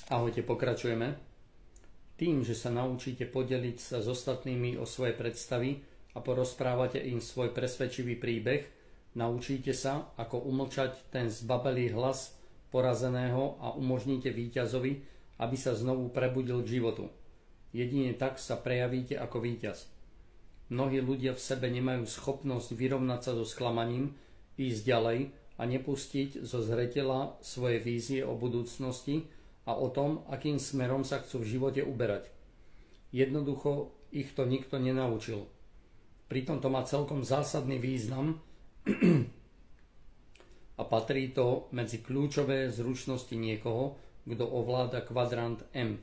Ahojte, pokračujeme. Tým, že sa naučíte podeliť sa s ostatnými o svoje predstavy a porozprávate im svoj presvedčivý príbeh, naučíte sa, ako umlčať ten zbabelý hlas porazeného a umožníte víťazovi, aby sa znovu prebudil k životu. Jedine tak sa prejavíte ako víťaz. Mnohí ľudia v sebe nemajú schopnosť vyrovnať sa so sklamaním, ísť ďalej a nepustiť zo zreteľa svoje vízie o budúcnosti a o tom, akým smerom sa chcú v živote uberať. Jednoducho ich to nikto nenaučil. Pritom to má celkom zásadný význam a patrí to medzi kľúčové zručnosti niekoho, kto ovláda kvadrant M.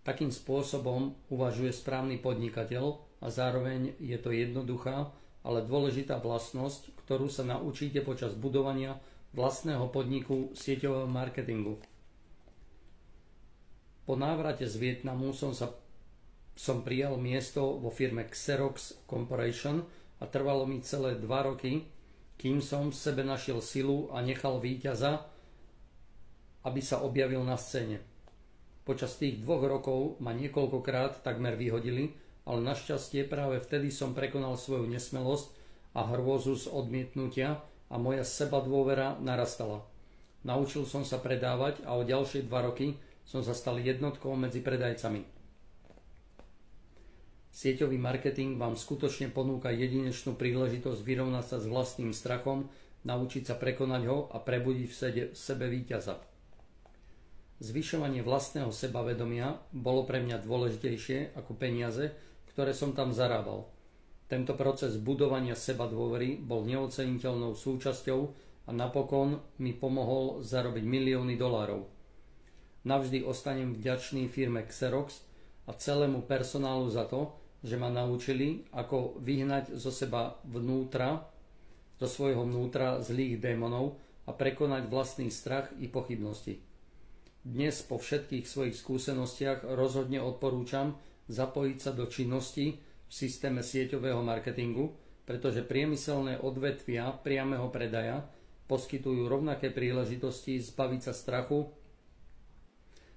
Takým spôsobom uvažuje správny podnikateľ a zároveň je to jednoduchá, ale dôležitá vlastnosť, ktorú sa naučíte počas budovania vlastného podniku sieťového marketingu. Po návrate z Vietnamu som prijal miesto vo firme Xerox Corporation a trvalo mi celé 2 roky, kým som v sebe našiel silu a nechal víťaza, aby sa objavil na scéne. Počas tých 2 rokov ma niekoľkokrát takmer vyhodili, ale našťastie práve vtedy som prekonal svoju nesmelosť a hrôzu z odmietnutia a moja sebadôvera narastala. Naučil som sa predávať a o ďalšie 2 roky som sa stal jednotkou medzi predajcami. Sieťový marketing vám skutočne ponúka jedinečnú príležitosť vyrovnať sa s vlastným strachom, naučiť sa prekonať ho a prebudiť v sebe víťaza. Zvyšovanie vlastného sebavedomia bolo pre mňa dôležitejšie ako peniaze, ktoré som tam zarábal. Tento proces budovania sebadôvery bol neoceniteľnou súčasťou a napokon mi pomohol zarobiť milióny dolárov. Navždy ostanem vďačný firme Xerox a celému personálu za to, že ma naučili, ako vyhnať zo svojho vnútra zlých démonov a prekonať vlastný strach i pochybnosti. Dnes po všetkých svojich skúsenostiach rozhodne odporúčam zapojiť sa do činnosti v systéme sieťového marketingu, pretože priemyselné odvetvia priameho predaja poskytujú rovnaké príležitosti zbaviť sa strachu,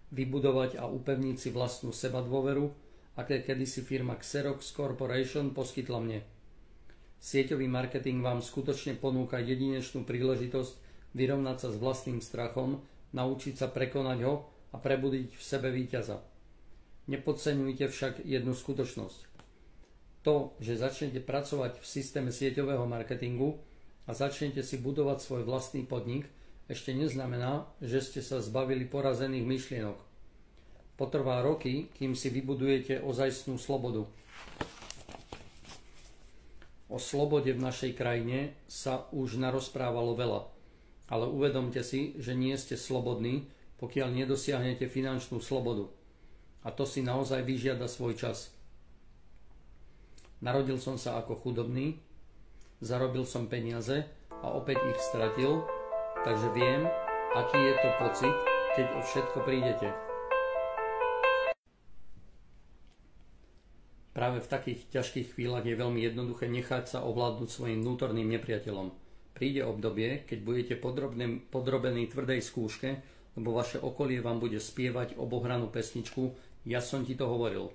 vybudovať a upevniť si vlastnú sebadôveru, aké kedysi firma Xerox Corporation poskytla mne. Sieťový marketing vám skutočne ponúka jedinečnú príležitosť vyrovnať sa s vlastným strachom, naučiť sa prekonať ho a prebudiť v sebe víťaza. Nepodceňujte však jednu skutočnosť. To, že začnete pracovať v systéme sieťového marketingu a začnete si budovať svoj vlastný podnik, ešte neznamená, že ste sa zbavili porazených myšlienok. Potrvá roky, kým si vybudujete ozajstnú slobodu. O slobode v našej krajine sa už narozprávalo veľa, ale uvedomte si, že nie ste slobodní, pokiaľ nedosiahnete finančnú slobodu. A to si naozaj vyžiada svoj čas. Narodil som sa ako chudobný, zarobil som peniaze a opäť ich stratil, takže viem, aký je to pocit, keď o všetko prídete. Práve v takých ťažkých chvíľach je veľmi jednoduché nechať sa ovládnuť svojim vnútorným nepriateľom. Príde obdobie, keď budete podrobení tvrdej skúške, lebo vaše okolie vám bude spievať obohranú pesničku Ja som ti to hovoril.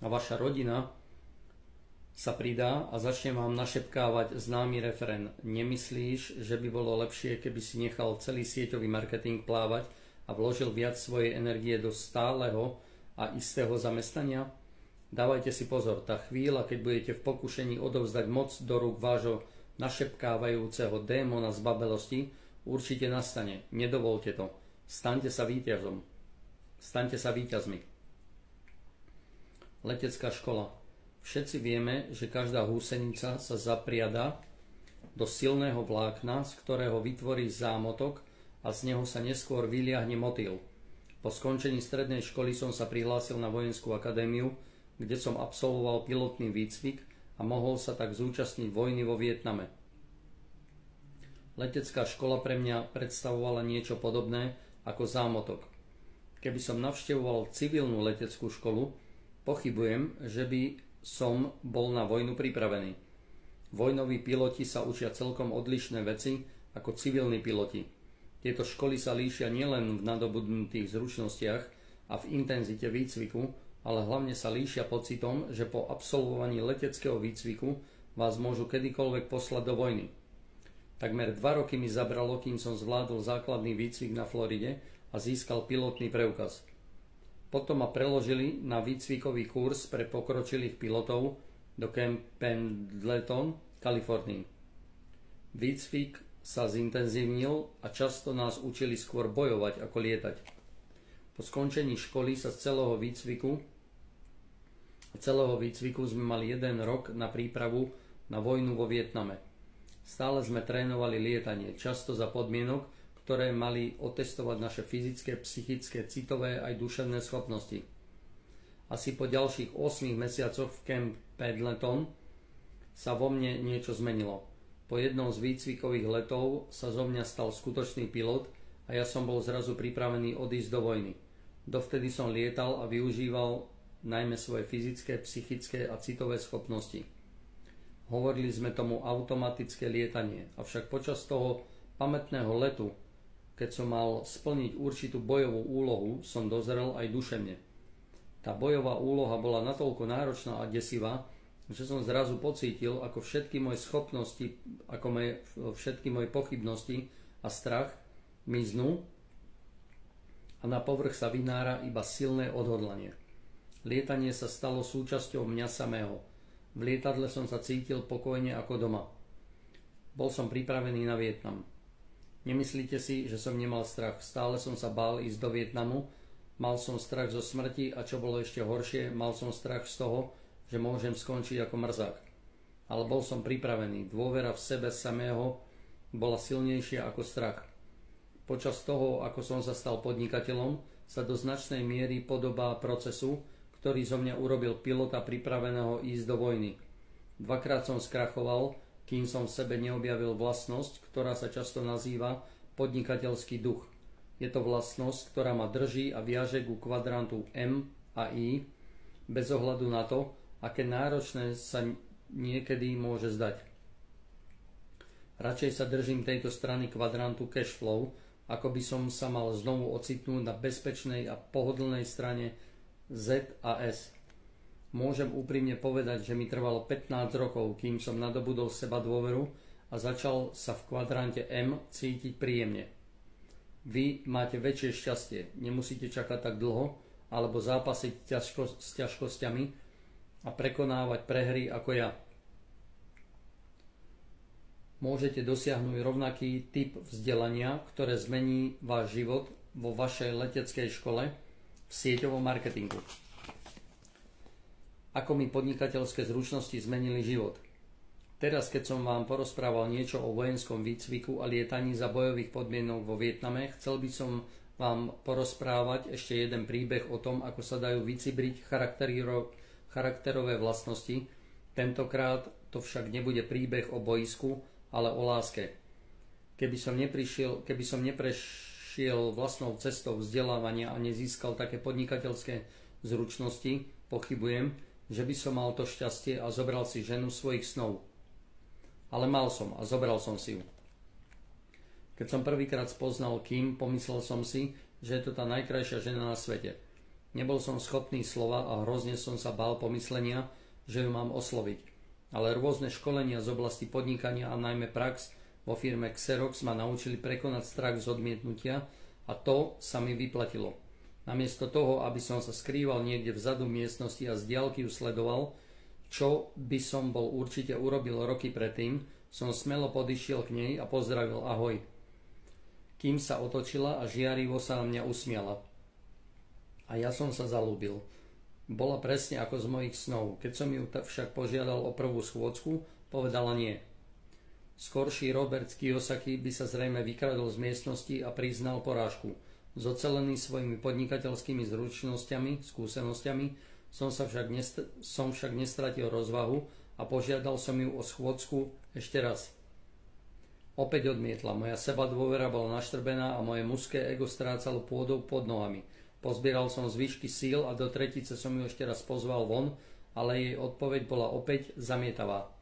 A vaša rodina sa pridá a začne vám našepkávať známy refrén. Nemyslíš, že by bolo lepšie, keby si nechal celý sieťový marketing plávať a vložil viac svojej energie do stáleho a istého zamestnania? Dávajte si pozor, tá chvíľa, keď budete v pokušení odovzdať moc do rúk vášho našepkávajúceho démona z babelosti, určite nastane. Nedovolte to. Staňte sa víťazom. Staňte sa víťazmi. Letecká škola. Všetci vieme, že každá húsenica sa zapriada do silného vlákna, z ktorého vytvorí zámotok a z neho sa neskôr vyliahne motýl. Po skončení strednej školy som sa prihlásil na vojenskú akadémiu, kde som absolvoval pilotný výcvik a mohol sa tak zúčastniť vojny vo Vietname. Letecká škola pre mňa predstavovala niečo podobné ako zámotok. Keby som navštevoval civilnú leteckú školu, pochybujem, že by som bol na vojnu pripravený. Vojnoví piloti sa učia celkom odlišné veci ako civilní piloti. Tieto školy sa líšia nielen v nadobudnutých zručnostiach a v intenzite výcviku, ale hlavne sa líšia pocitom, že po absolvovaní leteckého výcviku vás môžu kedykoľvek poslať do vojny. Takmer 2 roky mi zabralo, kým som zvládol základný výcvik na Floride a získal pilotný preukaz. Potom ma preložili na výcvikový kurz pre pokročilých pilotov do Camp Pendleton, Kalifornii. Výcvik sa zintenzívnil a často nás učili skôr bojovať ako lietať. Po skončení školy sa z celého výcviku sme mali 1 rok na prípravu na vojnu vo Vietname. Stále sme trénovali lietanie, často za podmienok, ktoré mali otestovať naše fyzické, psychické, citové aj duševné schopnosti. Asi po ďalších 8 mesiacoch v Camp Pendleton sa vo mne niečo zmenilo. Po jednom z výcvikových letov sa zo mňa stal skutočný pilot a ja som bol zrazu pripravený odísť do vojny. Dovtedy som lietal a využíval najmä svoje fyzické, psychické a citové schopnosti. Hovorili sme tomu automatické lietanie, avšak počas toho pamätného letu, keď som mal splniť určitú bojovú úlohu, som dozrel aj duševne. Tá bojová úloha bola natoľko náročná a desivá, že som zrazu pocítil, ako všetky moje schopnosti, všetky moje pochybnosti a strach miznú a na povrch sa vynára iba silné odhodlanie. Lietanie sa stalo súčasťou mňa samého. V lietadle som sa cítil pokojne ako doma. Bol som pripravený na Vietnam. Nemyslíte si, že som nemal strach. Stále som sa bál ísť do Vietnamu. Mal som strach zo smrti a čo bolo ešte horšie, mal som strach z toho, že môžem skončiť ako mrzák. Ale bol som pripravený. Dôvera v sebe samého bola silnejšia ako strach. Počas toho, ako som sa stal podnikateľom, sa do značnej miery podobá procesu, ktorý zo mňa urobil pilota pripraveného ísť do vojny. 2-krát som skrachoval, kým som v sebe neobjavil vlastnosť, ktorá sa často nazýva podnikateľský duch. Je to vlastnosť, ktorá ma drží a viaže ku kvadrantu M a I, bez ohľadu na to, aké náročné sa niekedy môže zdať. Radšej sa držím tejto strany kvadrantu cash flow, ako by som sa mal znovu ocitnúť na bezpečnej a pohodlnej strane Z a S. Môžem úprimne povedať, že mi trvalo 15 rokov, kým som nadobudol seba dôveru a začal sa v kvadrante M cítiť príjemne. Vy máte väčšie šťastie, nemusíte čakať tak dlho, alebo zápasiť s ťažkosťami a prekonávať prehry ako ja. Môžete dosiahnuť rovnaký typ vzdelania, ktoré zmení váš život vo vašej leteckej škole v sieťovom marketingu. Ako mi podnikateľské zručnosti zmenili život? Teraz, keď som vám porozprával niečo o vojenskom výcviku a lietaní za bojových podmienok vo Vietname, chcel by som vám porozprávať ešte jeden príbeh o tom, ako sa dajú vycibriť charakterové vlastnosti. Tentokrát to však nebude príbeh o bojisku, ale o láske. Keby som neprešiel vlastnou cestou vzdelávania a nezískal také podnikateľské zručnosti, pochybujem, že by som mal to šťastie a zobral si ženu svojich snov. Ale mal som a zobral som si ju. Keď som prvýkrát spoznal Kim, pomyslel som si, že je to tá najkrajšia žena na svete. Nebol som schopný slova a hrozne som sa bál pomyslenia, že ju mám osloviť. Ale rôzne školenia z oblasti podnikania a najmä prax vo firme Xerox ma naučili prekonať strach z odmietnutia a to sa mi vyplatilo. Namiesto toho, aby som sa skrýval niekde vzadu miestnosti a z diaľky ju sledoval, čo by som bol určite urobil roky predtým, som smelo podišiel k nej a pozdravil ahoj. Kim sa otočila a žiarivo sa na mňa usmiala. A ja som sa zalúbil. Bola presne ako z mojich snov. Keď som ju však požiadal o prvú schôdzku, povedala nie. Skorší Robert Kiyosaki by sa zrejme vykradol z miestnosti a priznal porážku. Zocelený svojimi podnikateľskými zručnosťami, skúsenosťami, som však nestratil rozvahu a požiadal som ju o schôdzku ešte raz. Opäť odmietla. Moja sebadôvera bola naštrbená a moje mužské ego strácalo pôdu pod nohami. Pozbieral som zvyšky síl a do tretice som ju ešte raz pozval von, ale jej odpoveď bola opäť zamietavá.